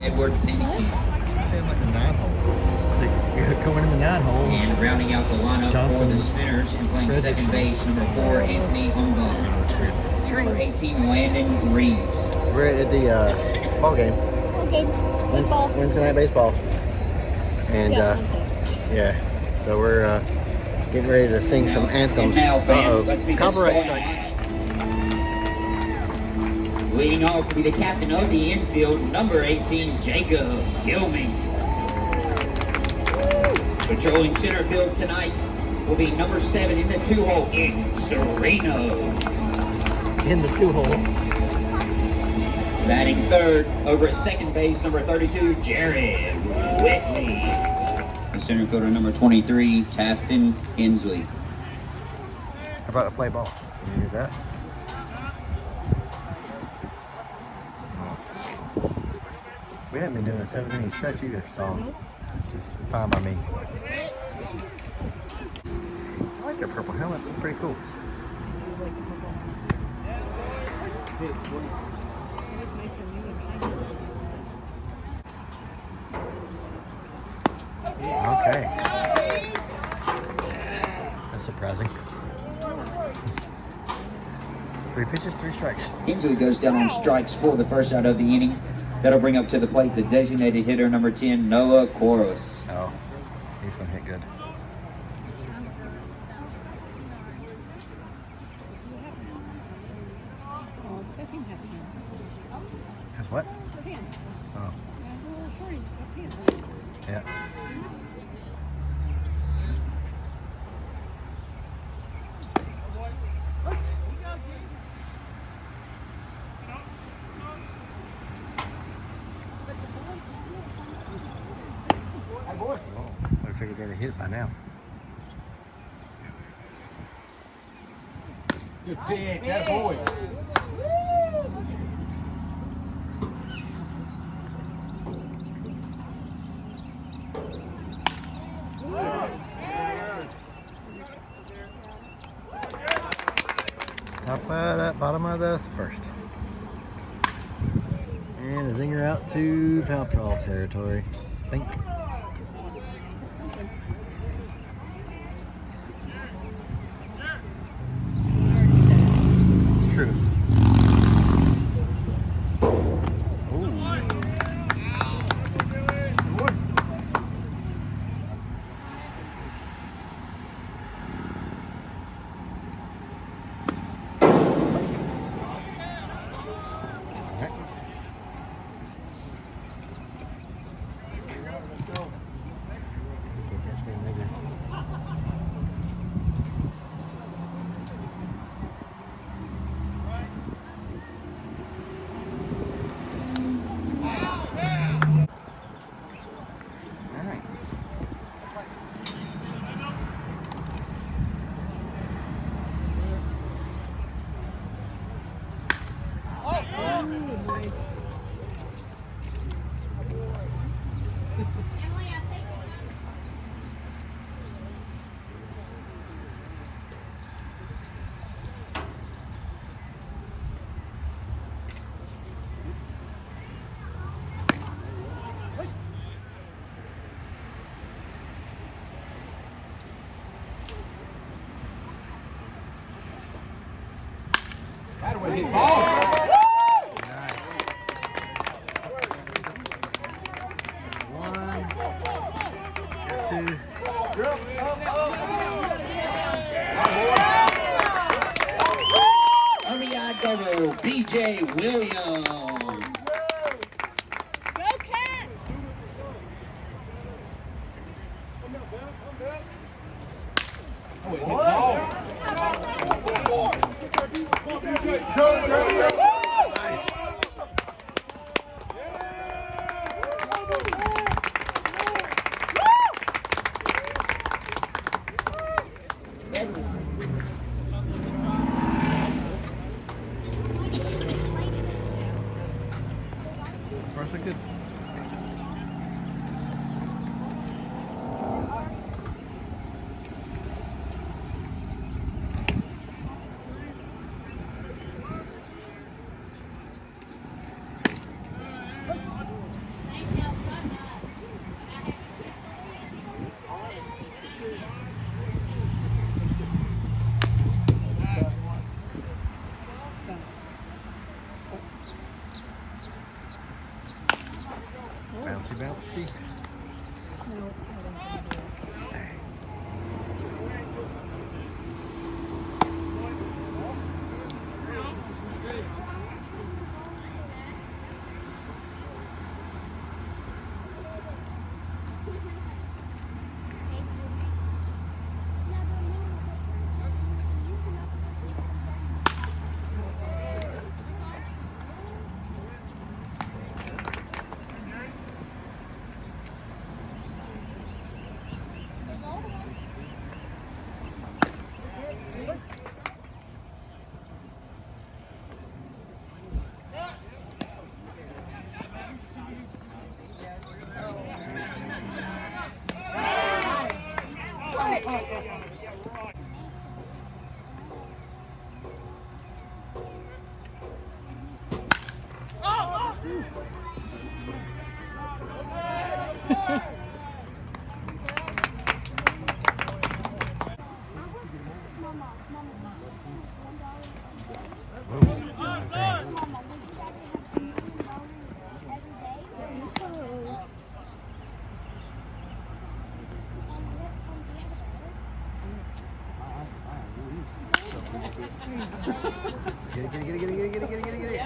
Edward Penny Sound like the 9-hole. So you're going in the 9-hole. and rounding out the lineup Johnson, for the Spinners and playing second base, number 4, Anthony Humbug. Number 18, Landon Reeves. We're at the ball game. Okay. Baseball. Wednesday night baseball. And Yes, yeah, so we're getting ready to sing some anthems. And now, fans, let's meet the Copyright starting strike. lineups. Leading off will be the captain of the infield, number 18, Jacob Gilman. Patrolling center field tonight will be number 7 in the 2-hole, in Sereno. In the 2-hole. Batting third over at second base, number 32, Jared Whitley. The center fielder, number 23, Tafton Hensley. How about a play ball? Can you hear that? We haven't been doing a 7-inning stretch either, so just fine by me. I like their purple helmets. It's pretty cool. Okay. That's surprising. 3 pitches, 3 strikes. Hensley goes down on strikes for the first out of the inning. That'll bring up to the plate the designated hitter, number 10, Noah Koros. Oh, he's gonna hit good. Has what? Oh. Yeah. I figured they'd have hit it by now. Good dig, that boy. Top of that bottom of the first. And a zinger out to foul trouble territory. I think. True. That way he falls. RBI double, B.J. Williams. Go Cats! Bouncy, bouncy. Get it.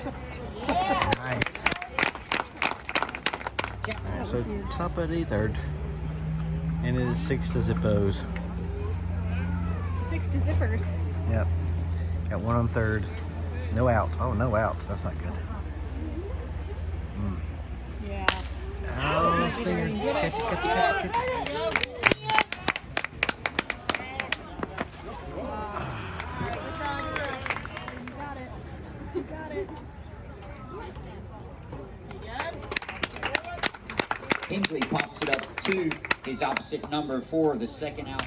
Nice. Alright, so top of the third. And it is 6 to Zippos. 6 to zippers. Yep. Got one on third. No outs. Oh, no outs. That's not good. Yeah. Oh, Stinger. Catch it. Hensley pops it up to his opposite number for the second out.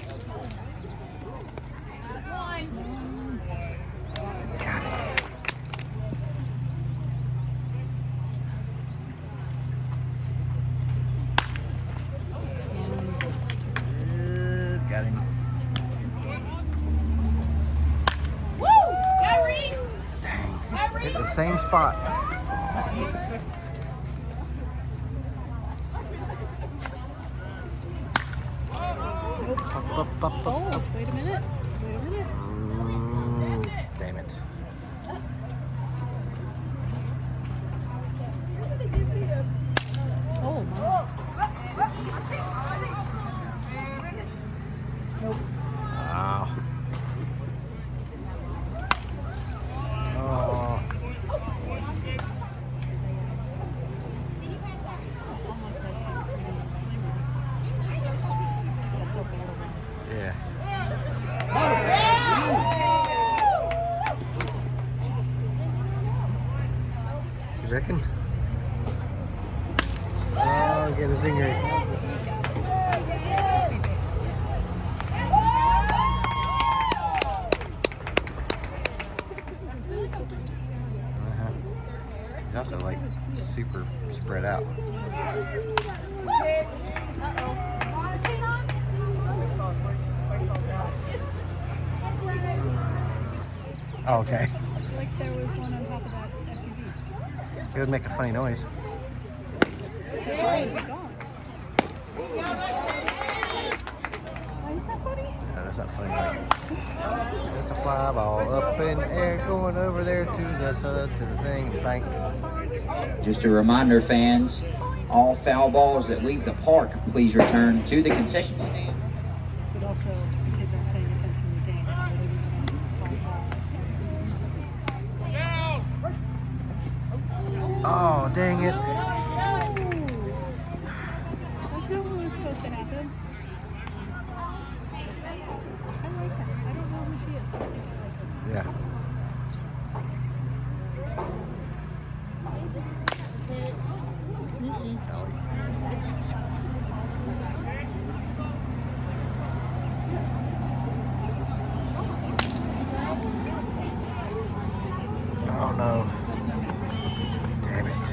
Got him. Woo! Go Reese! Dang. Hit the same spot. Up. Oh, wait a minute. Ooh, damn it. Oh, my. Nope. Wow. Oh. Almost like Yeah. You reckon? Oh, get a zinger. He's also like super spread out. Oh, okay. like there was one on top of that SUV. It would make a funny noise. Why is that funny? No, that's not funny. That's a fly ball up in the air going over there to the thing. Bank. Just a reminder, fans, all foul balls that leave the park, please return to the concession stand. But also, the kids aren't paying attention to the game, so they didn't fall. Oh, dang it. That's not what was supposed to happen. I like her. I don't know who she is, but I think I like her. Yeah. Oh no. Damn it.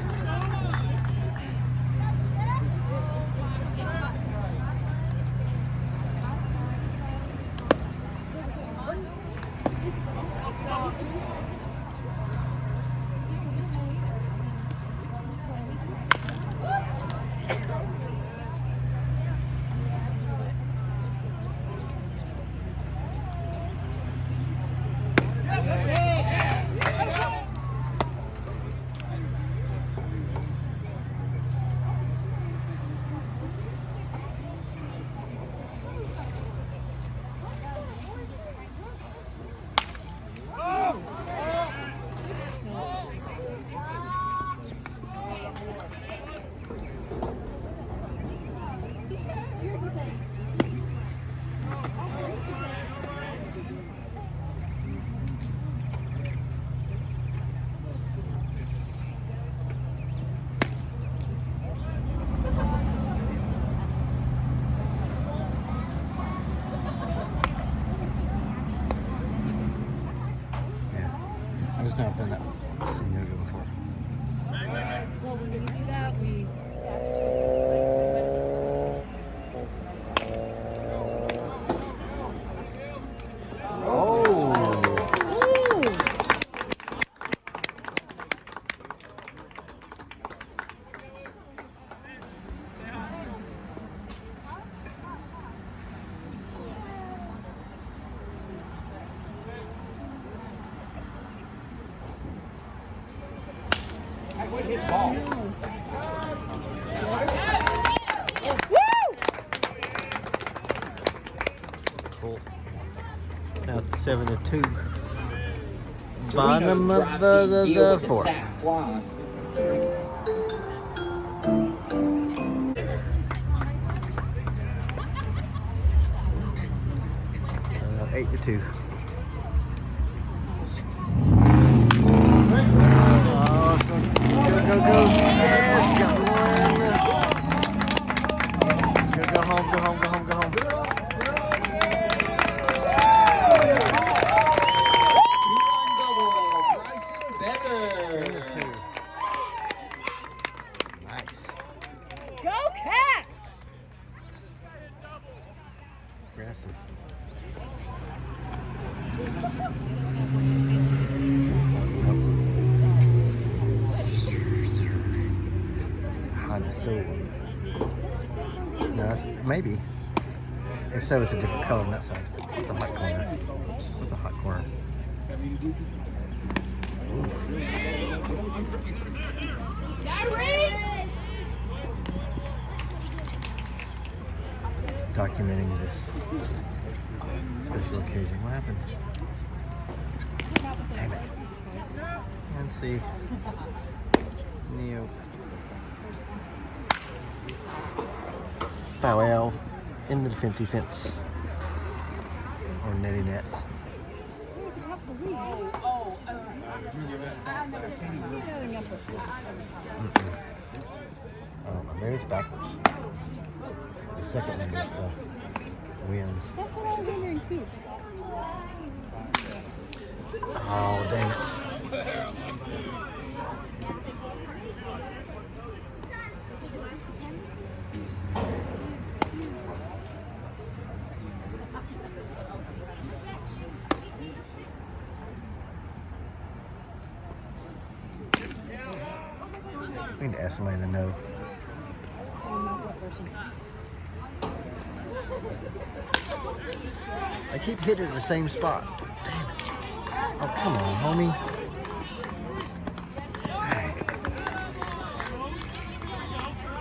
I just know I've done that in yoga before. Well, when we do that, we Oh! Hey, way to hit the ball. Cool. Now it's 7-2. Serena Bottom of drops the in deal with the fourth. sack fly. 8-2. Go. Yes, got one. Go home. Two-run double. Bryson Better. 10-2. Nice. go Cats! Aggressive. It's a Honda Soul. No, maybe. If so, it's a different color on that side. It's a hot corner. What's a hot corner? Documenting this special occasion. What happened? Damn it. And see. Neo. Foul in the defensive fence. Or netty net. I don't know. Maybe it's backwards. The second one is the wins. That's what I was wondering too. Oh, dang it. We need to ask somebody in the know. I'm not that person. I keep hitting the same spot. Damn it. Oh, come on, homie.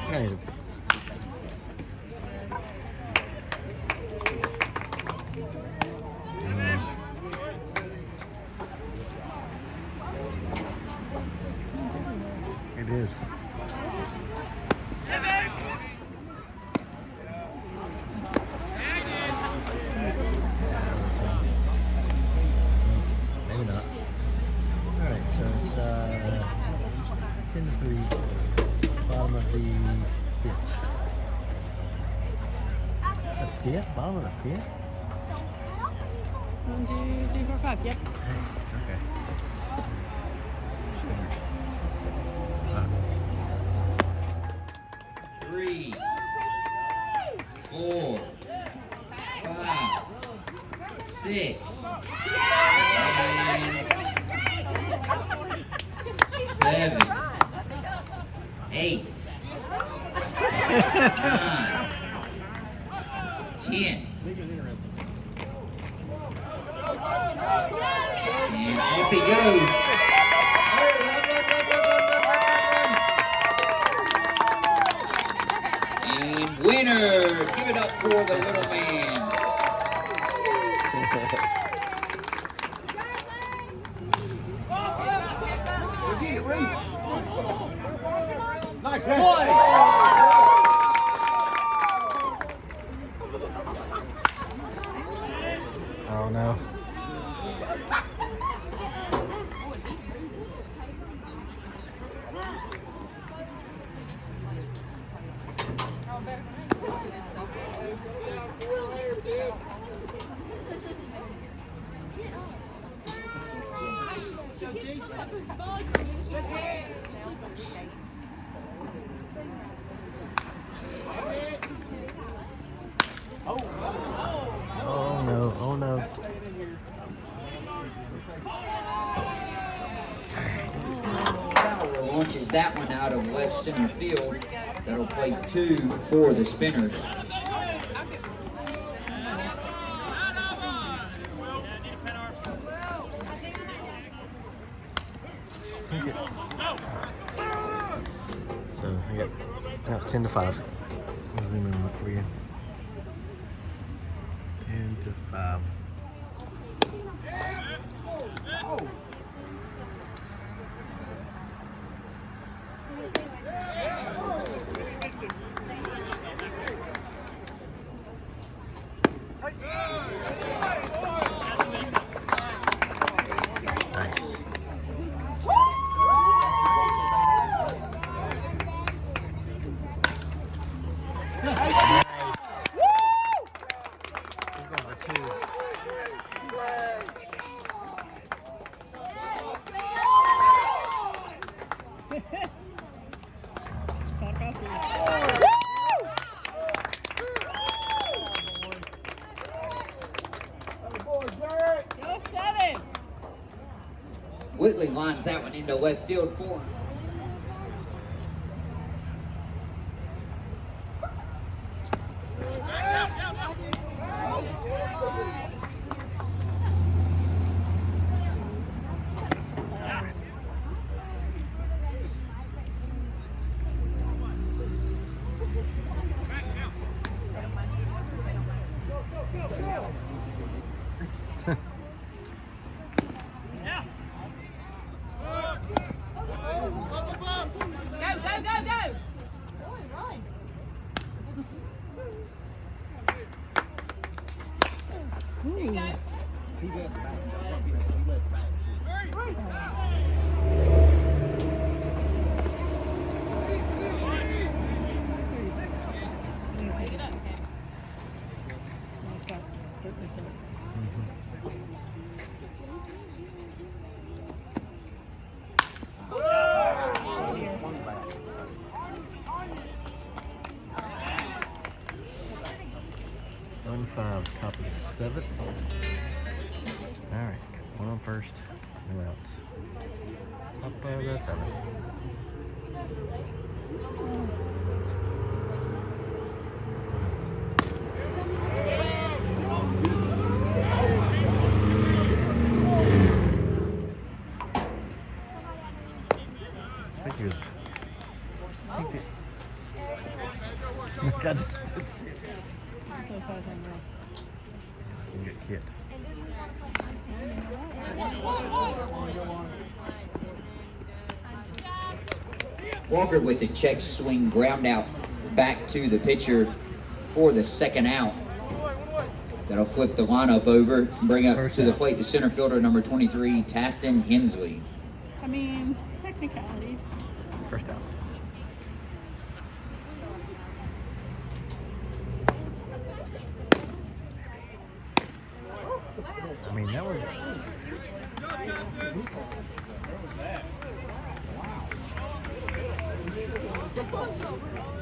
I need to... It is. Maybe not. Alright, so it's 10-3, bottom of the fifth. The fifth? Bottom of the fifth? 1, 2, 3, 4, 5. Yep. Okay. 3, 4, 5, 6, 7, 8, 10. And off he goes. And winner. Give it up for the little man. Nice play. Oh no. Oh no, oh no. Fowler launches that one out of left center field. That'll play 2 for the Spinners. So I got that was 10-5. I'll zoom in on it for you. 10-5. Nice. He's going for 2. Back up here. Go 7. Whitley lines that one into left field for him. Top of the 7th. All right, got one on first. Who else? Top of the 7th. I think he was. I think I just stood still. You get hit. Walker with the check swing ground out back to the pitcher for the second out. That'll flip the lineup over and bring up to the plate the center fielder number 23, Tafton Hensley. I mean, technicalities. First out. I mean, that was.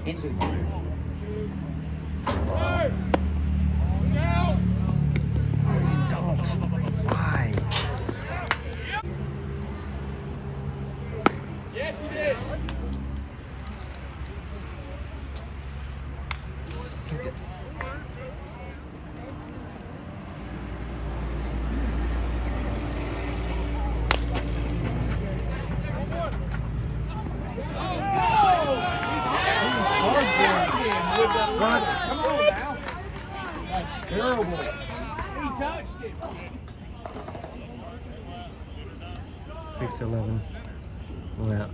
Hensley. Don't. Why? Yes, he did. it. What? Come on now. That's terrible. He touched it. 6-11. Went out.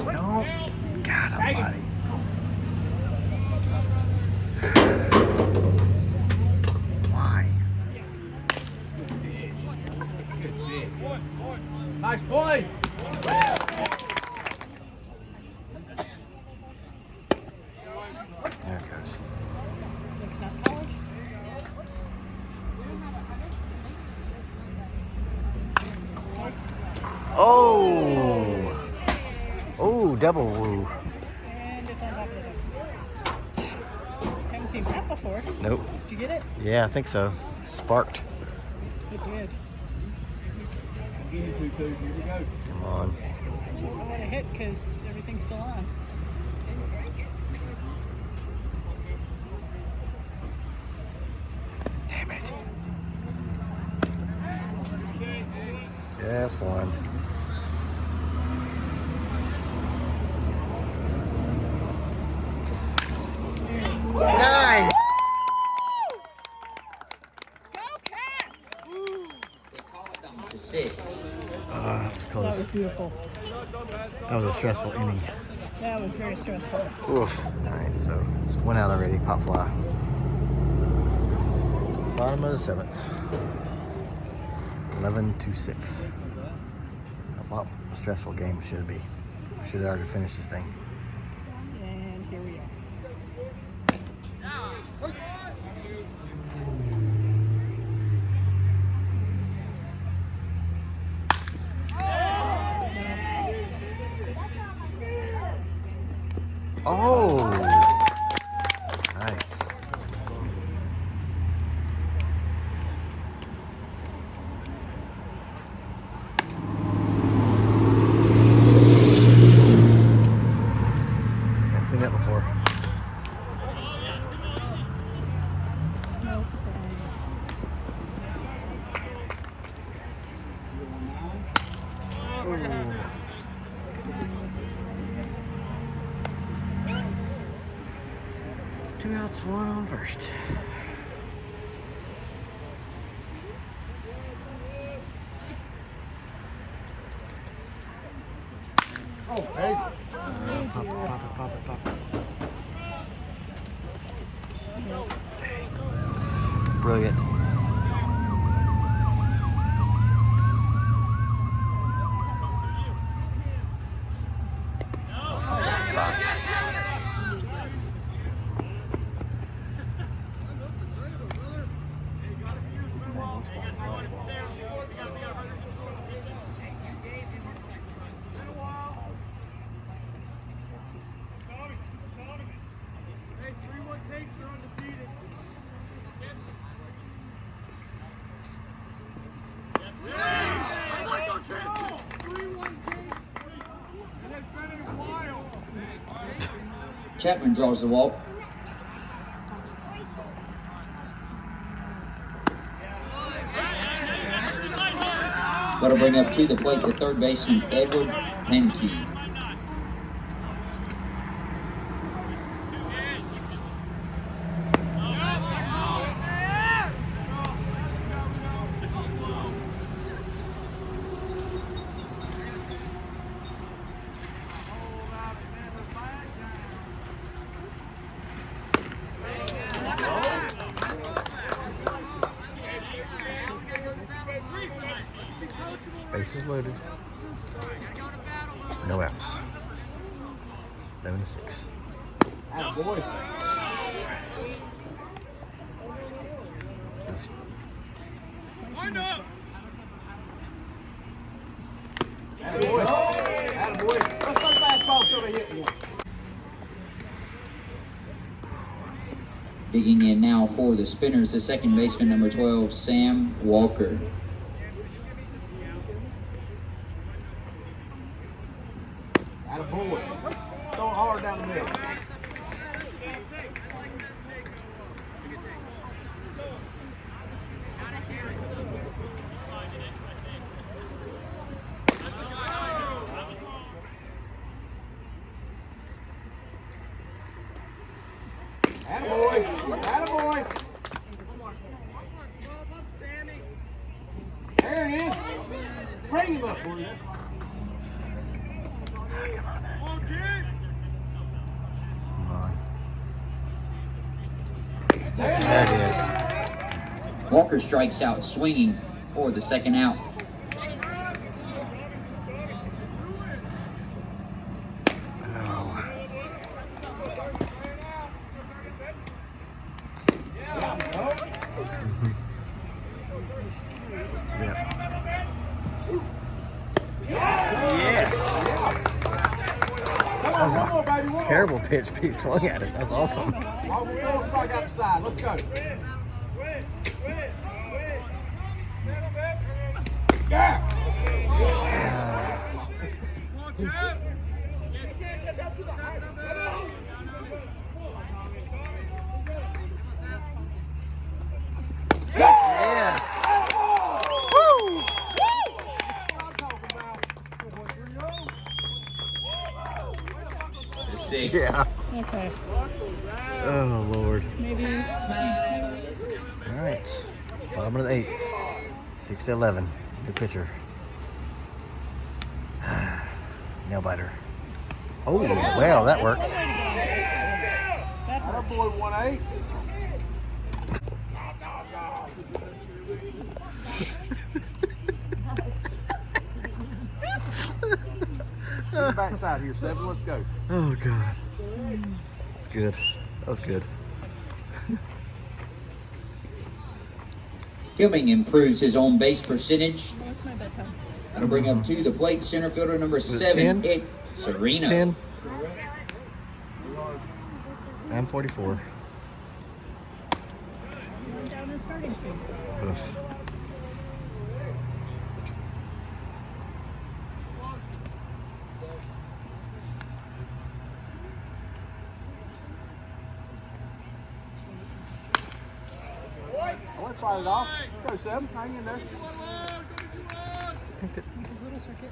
Don't. God almighty. Why? Nice play. There it goes. It's not college. Oh! Oh, double woo. And it's on top of the hook. Haven't seen that before. Nope. Did you get it? Yeah, I think so. Sparked. It did. Here we go. Come on. I don't want to hit because everything's still on. Damn it. Just one. Nice! Go Cats! They call it the to 6. That was That close. was beautiful. That was a stressful inning. That was very stressful. Oof. Alright, so it's one out already. Pop fly. Bottom of the 7th. 11-6. A lot stressful game should be. We should have already finished this thing. And here we are. Oh! Nice. Haven't seen that before. Nope. 2 outs, 1 on first. Oh, hey. Pop it, pop it, pop it, pop it. Brilliant. Hey, 3-1 takes are undefeated. I like our chances. 3-1 takes. And it's been a while. Chapman draws the walk. That'll bring up to the plate the third baseman, Edward Pankey. Bases loaded. No outs. 11-6. Boy. This is Wind up. Attaboy. Let's go basketball till they hit one. Digging in now for the Spinners, the second baseman, number 12, Sam Walker. Attaboy. Throw it hard down the middle. Attaboy. Attaboy. There it is. Bring him up, boys. There it is. Walker strikes out swinging for the second out. Oh. Yep. Yes. That was a terrible pitch, but he swung at it. That's awesome. All we'll throw a strike out the side. Let's go. Yeah. Yeah. Woo! To 6. Yeah. Okay. Oh, Lord. Maybe. All right. Bottom of the 8th. 6-11. Good pitcher. Nail biter. Oh, well, that works. Attaboy, 1-8. Backside here, 7. Let's go. Oh, God. That's good. That was good. Kilming improves his on base percentage. What's my bedtime? That'll bring up to the plate center fielder number Was it 7, 10? Serena. 10. I'm 44. I'm down in starting soon. Oof. Let's fight it off. Let's go, 7. Hang in there. Think that His little circuit.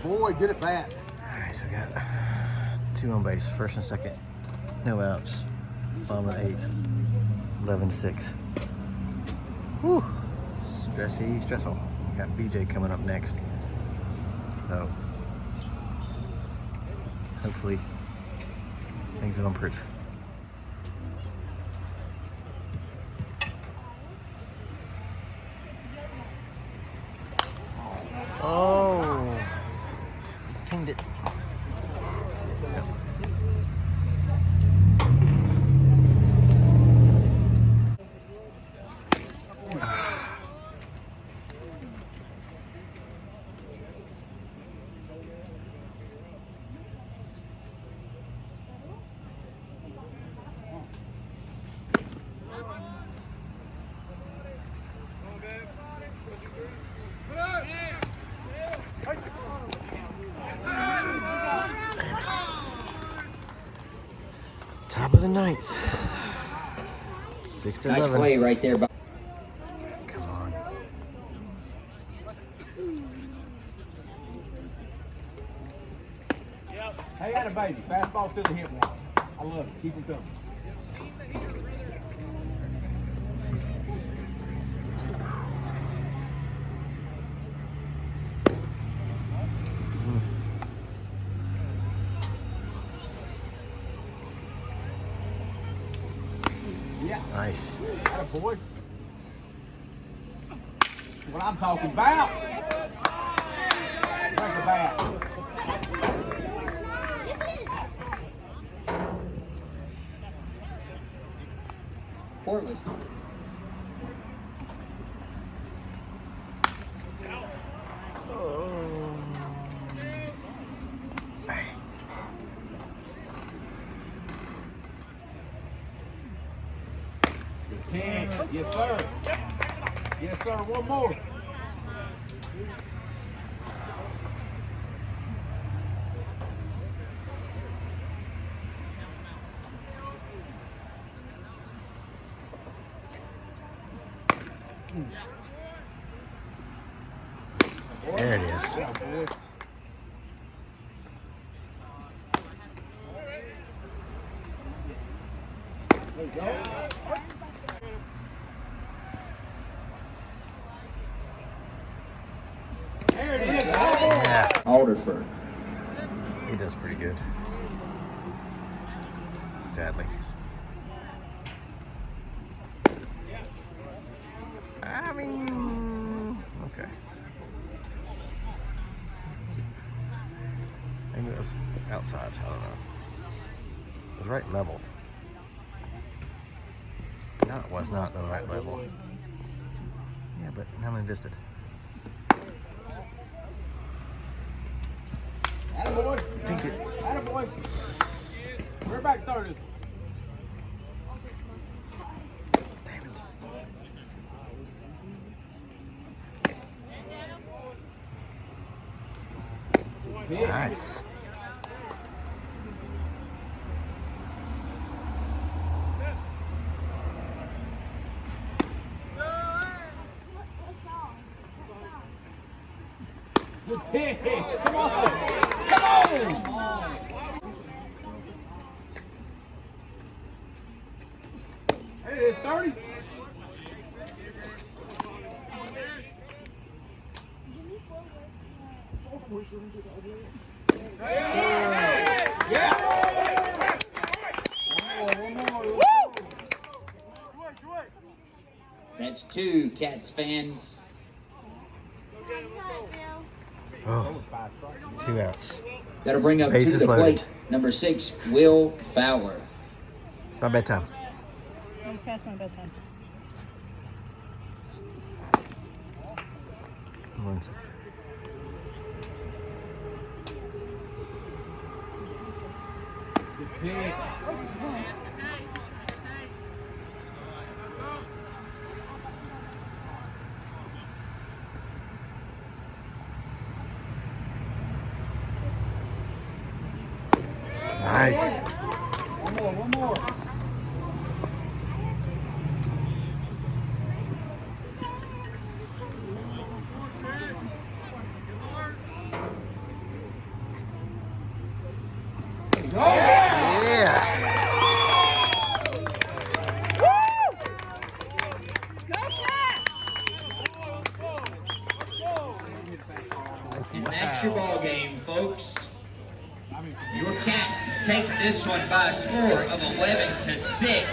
Boy, get it back. All right, so we got 2 on base, first and second. No outs. Bottom of the 8th. 11-6. Whew. Stressful. We got BJ coming up next. So, hopefully, things will improve. Oh, tinged it. Yep. Top of the 9th. 6-11. Nice play right there. Come on. Hey, had a baby. Fastball to the hip one. I love it. Keep them coming. Yeah. Nice. Atta boy. What I'm talking about. Break the bat. Portless. Yes, sir. Yes, sir. One more. There it is. Yeah, boy. There you go. There it is. Yeah. Alderfer. He does pretty good. Sadly. I mean, okay. Maybe it was outside. I don't know. It was right level. No, it was not the right level. Yeah, but how many visited? Attaboy. Think it. Attaboy. We're back 30. Damn it. Nice. Good pick. Come on. Come on. There it is, 30. Yeah. One more. That's 2 Cats fans. Oh, 2 outs. That'll bring up Bases to the loaded. plate. Number 6, Will Fowler. It's my bedtime. It was past my bedtime. One second. Good pick. Nice. One more. Yeah. And that's your ball game, folks. Your Cats take this one by a score of 11-6.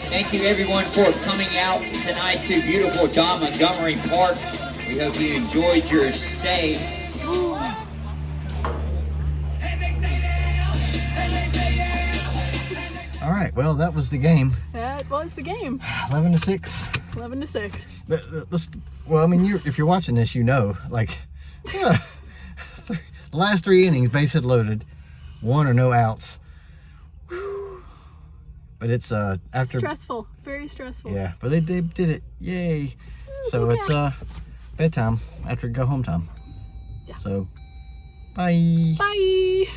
Thank you everyone for coming out tonight to beautiful Don Montgomery Park. We hope you enjoyed your stay. All right. Well, that was the game. That was the game. 11-6. 11-6. Well, I mean, if you're watching this, you know, like, the last 3 innings, base hit loaded, 1 or no outs. Whew. But it's after Stressful. Very stressful. yeah, but they did it. Yay! So it's bedtime after go home time. Yeah. So, bye. Bye.